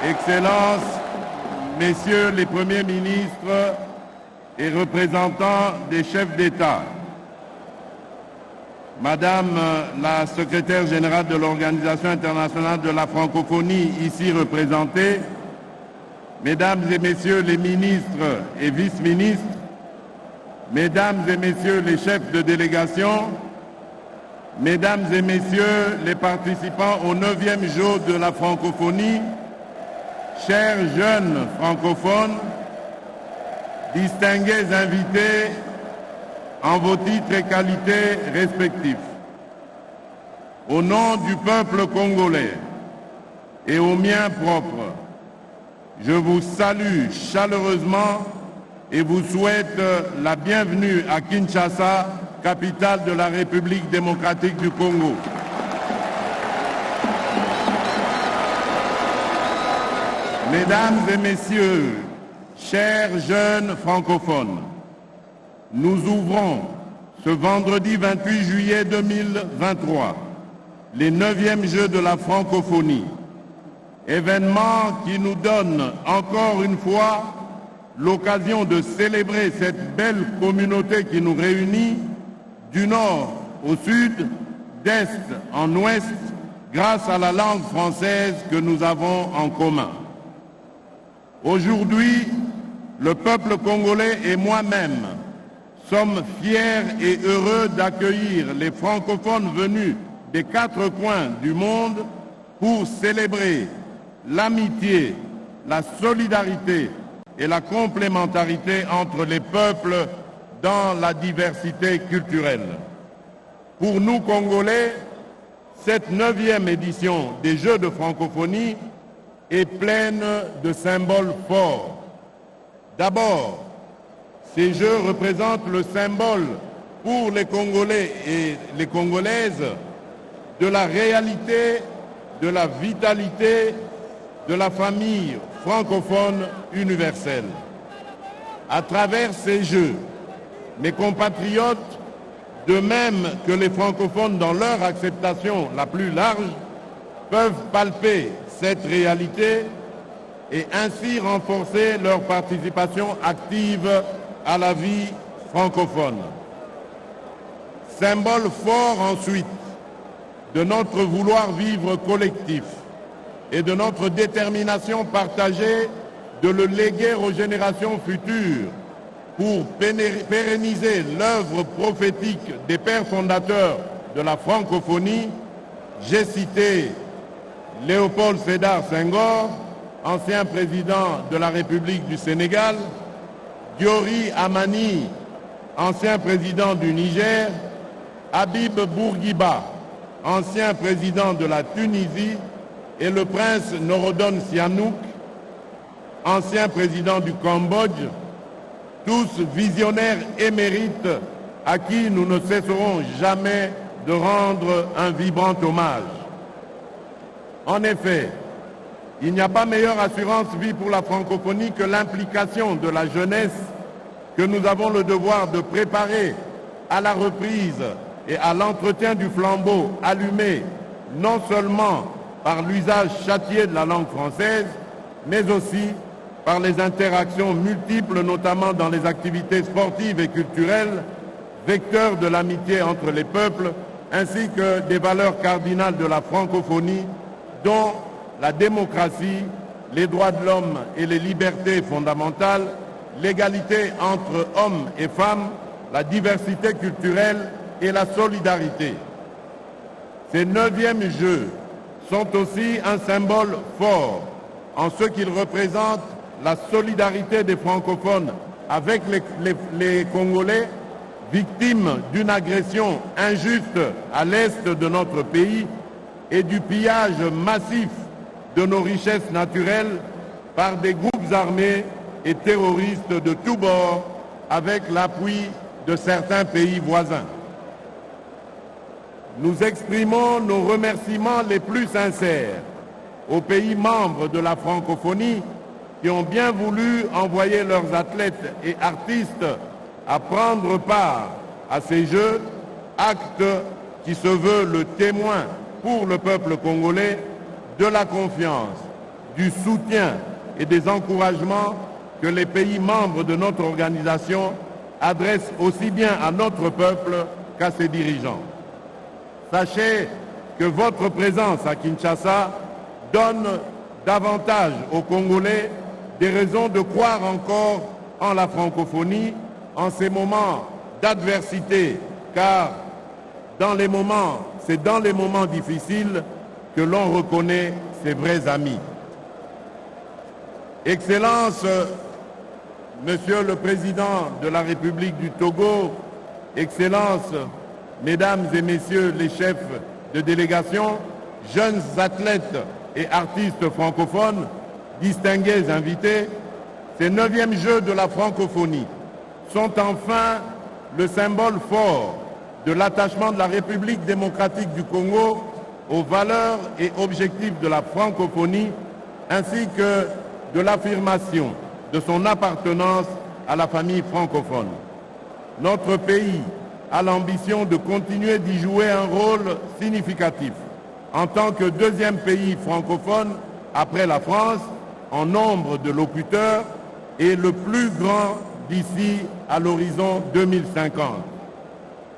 Excellences, Messieurs les Premiers ministres et représentants des chefs d'État, Madame la secrétaire générale de l'Organisation internationale de la francophonie ici représentée, Mesdames et Messieurs les ministres et vice-ministres, Mesdames et Messieurs les chefs de délégation, Mesdames et Messieurs les participants au 9e jour de la francophonie, chers jeunes francophones, distingués invités en vos titres et qualités respectifs, au nom du peuple congolais et au mien propre, je vous salue chaleureusement et vous souhaite la bienvenue à Kinshasa, capitale de la République démocratique du Congo. Mesdames et Messieurs, chers jeunes francophones, nous ouvrons ce vendredi 28 juillet 2023 les 9e Jeux de la francophonie, événement qui nous donne encore une fois l'occasion de célébrer cette belle communauté qui nous réunit du nord au sud, d'est en ouest, grâce à la langue française que nous avons en commun. Aujourd'hui, le peuple congolais et moi-même sommes fiers et heureux d'accueillir les francophones venus des 4 coins du monde pour célébrer l'amitié, la solidarité et la complémentarité entre les peuples dans la diversité culturelle. Pour nous, Congolais, cette 9e édition des Jeux de francophonie est pleine de symboles forts. D'abord, ces Jeux représentent le symbole pour les Congolais et les Congolaises de la réalité, de la vitalité de la famille francophone universelle. À travers ces Jeux, mes compatriotes, de même que les francophones dans leur acceptation la plus large, peuvent palper cette réalité et ainsi renforcer leur participation active à la vie francophone. Symbole fort ensuite de notre vouloir vivre collectif et de notre détermination partagée de le léguer aux générations futures pour pérenniser l'œuvre prophétique des pères fondateurs de la francophonie. J'ai cité Léopold Sédar Senghor, ancien président de la République du Sénégal, Diori Amani, ancien président du Niger, Habib Bourguiba, ancien président de la Tunisie, et le prince Norodom Sihanouk, ancien président du Cambodge, tous visionnaires émérites à qui nous ne cesserons jamais de rendre un vibrant hommage. En effet, il n'y a pas meilleure assurance vie pour la francophonie que l'implication de la jeunesse que nous avons le devoir de préparer à la reprise et à l'entretien du flambeau allumé non seulement par l'usage châtié de la langue française, mais aussi par les interactions multiples, notamment dans les activités sportives et culturelles, vecteurs de l'amitié entre les peuples, ainsi que des valeurs cardinales de la francophonie, dont la démocratie, les droits de l'homme et les libertés fondamentales, l'égalité entre hommes et femmes, la diversité culturelle et la solidarité. Ces 9e Jeux sont aussi un symbole fort en ce qu'ils représentent la solidarité des francophones avec les Congolais victimes d'une agression injuste à l'est de notre pays et du pillage massif de nos richesses naturelles par des groupes armés et terroristes de tous bords avec l'appui de certains pays voisins. Nous exprimons nos remerciements les plus sincères aux pays membres de la francophonie qui ont bien voulu envoyer leurs athlètes et artistes à prendre part à ces Jeux, acte qui se veut le témoin pour le peuple congolais de la confiance, du soutien et des encouragements que les pays membres de notre organisation adressent aussi bien à notre peuple qu'à ses dirigeants. Sachez que votre présence à Kinshasa donne davantage aux Congolais des raisons de croire encore en la francophonie en ces moments d'adversité, car c'est dans les moments difficiles que l'on reconnaît ses vrais amis. Excellences, Monsieur le Président de la République du Togo, Excellences, Mesdames et Messieurs les chefs de délégation, jeunes athlètes et artistes francophones, distingués invités, ces 9e Jeux de la francophonie sont enfin le symbole fort de l'attachement de la République démocratique du Congo aux valeurs et objectifs de la francophonie, ainsi que de l'affirmation de son appartenance à la famille francophone. Notre pays a l'ambition de continuer d'y jouer un rôle significatif en tant que 2e pays francophone après la France en nombre de locuteurs et le plus grand d'ici à l'horizon 2050.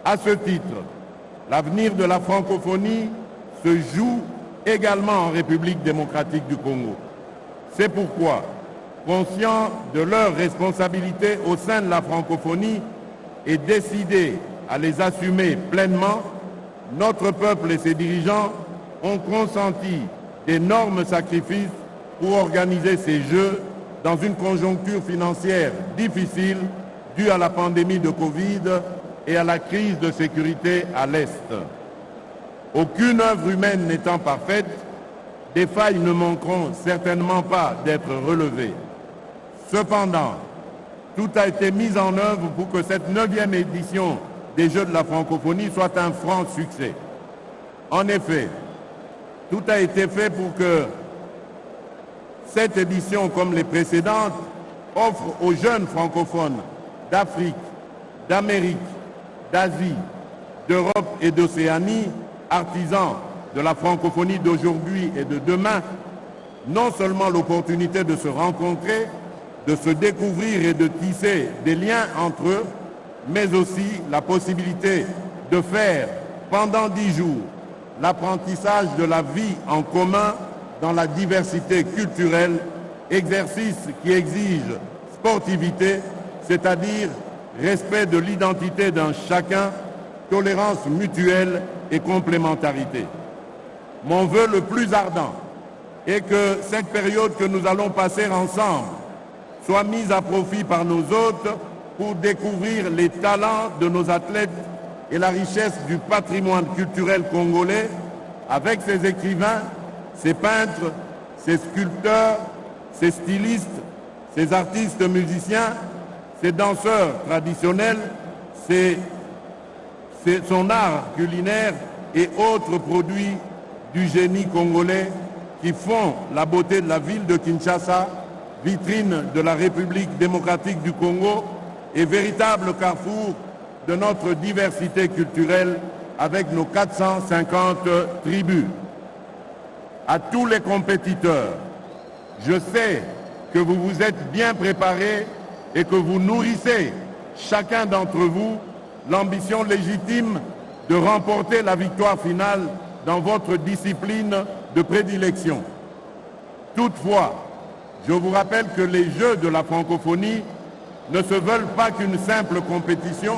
À ce titre, l'avenir de la francophonie se joue également en République démocratique du Congo. C'est pourquoi, conscient de leurs responsabilités au sein de la francophonie et décidé à les assumer pleinement, notre peuple et ses dirigeants ont consenti d'énormes sacrifices pour organiser ces Jeux dans une conjoncture financière difficile due à la pandémie de Covid et à la crise de sécurité à l'Est. Aucune œuvre humaine n'étant parfaite, des failles ne manqueront certainement pas d'être relevées. Cependant, tout a été mis en œuvre pour que cette 9e édition des Jeux de la francophonie soit un franc succès. En effet, tout a été fait pour que cette édition, comme les précédentes, offre aux jeunes francophones d'Afrique, d'Amérique, d'Asie, d'Europe et d'Océanie, artisans de la francophonie d'aujourd'hui et de demain, non seulement l'opportunité de se rencontrer, de se découvrir et de tisser des liens entre eux, mais aussi la possibilité de faire pendant 10 jours l'apprentissage de la vie en commun dans la diversité culturelle, exercice qui exige sportivité, c'est-à-dire respect de l'identité d'un chacun, tolérance mutuelle et complémentarité. Mon vœu le plus ardent est que cette période que nous allons passer ensemble soit mise à profit par nos hôtes pour découvrir les talents de nos athlètes et la richesse du patrimoine culturel congolais avec ses écrivains, ses peintres, ses sculpteurs, ses stylistes, ses artistes musiciens, ses danseurs traditionnels, son art culinaire et autres produits du génie congolais qui font la beauté de la ville de Kinshasa, vitrine de la République démocratique du Congo et véritable carrefour de notre diversité culturelle avec nos 450 tribus. À tous les compétiteurs, je sais que vous vous êtes bien préparés et que vous nourrissez, chacun d'entre vous, l'ambition légitime de remporter la victoire finale dans votre discipline de prédilection. Toutefois, je vous rappelle que les Jeux de la francophonie ne se veulent pas qu'une simple compétition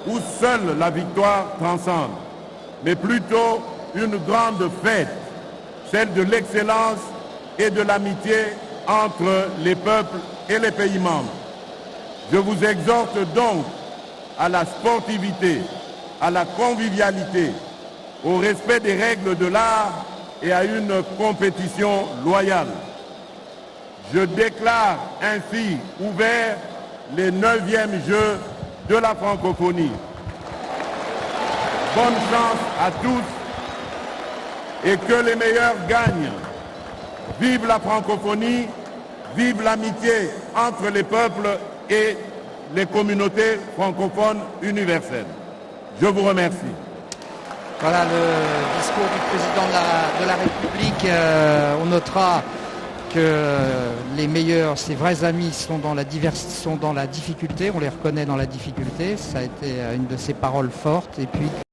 où seule la victoire transcende, mais plutôt une grande fête, celle de l'excellence et de l'amitié entre les peuples et les pays membres. Je vous exhorte donc à la sportivité, à la convivialité, au respect des règles de l'art et à une compétition loyale. Je déclare ainsi ouverts les 9e Jeux de la francophonie. Bonne chance à tous et que les meilleurs gagnent. Vive la francophonie, vive l'amitié entre les peuples et les communautés francophones universelles. Je vous remercie. Voilà le discours du président de la République. On notera que les meilleurs, ses vrais amis sont dans la difficulté, on les reconnaît dans la difficulté, ça a été une de ses paroles fortes. Et puis